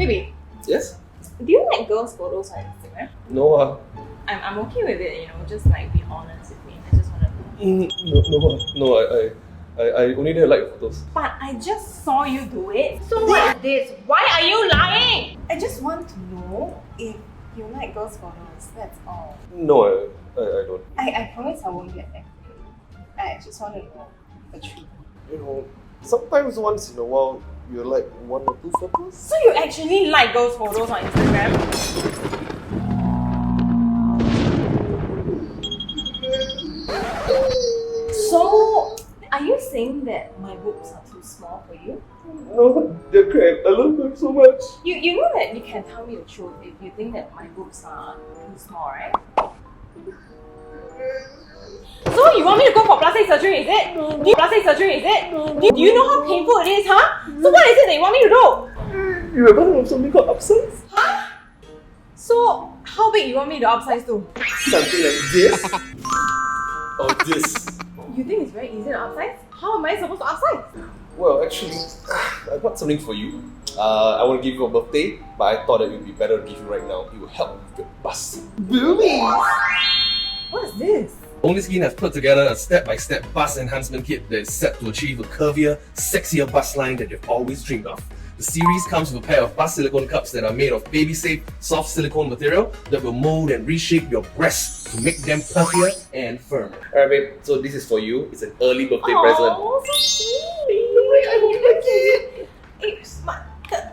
Hey wait, Yes? do you like girls' photos on Instagram? No, I'm okay with it, you know, just like be honest with me. I just want to know. I only did like photos. But I just saw you do it. So what is this? Why are you lying? I just want to know if you like girls' photos. That's all. No, I don't. I promise I won't get angry. I just want to know the truth. You know, sometimes once in a while, you like one or two photos. So you actually like girls' photos on Instagram? So, are you saying that my boobs are too small for you? No, they're great. I love them so much. You know that you can tell me the truth if you think that my boobs are too small, right? So you want me to go for plastic surgery, is it? Do you know how painful it is, huh? So what is it that you want me to do? You ever heard of something called upsize? Huh? So how big you want me to upsize to? Something like this. Or this. You think it's very easy to upsize? How am I supposed to upsize? Well, actually, I got something for you. I want to give you a birthday, but I thought it would be better to give you right now. It will help with your bust. Boobies! What is this? Only Skin has put together a step-by-step bust enhancement kit that is set to achieve a curvier, sexier bust line that you've always dreamed of. The series comes with a pair of bust silicone cups that are made of baby-safe, soft silicone material that will mold and reshape your breasts to make them puffier and firmer. Alright babe, so this is for you. It's an early birthday present. Oh, so sweet! I hope you like it.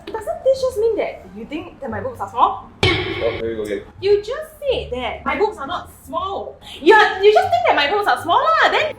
Doesn't this just mean that you think that my boobs are small? Oh, here we go again. You just said that my boobs are not small. You just think that my boobs are small lah. Then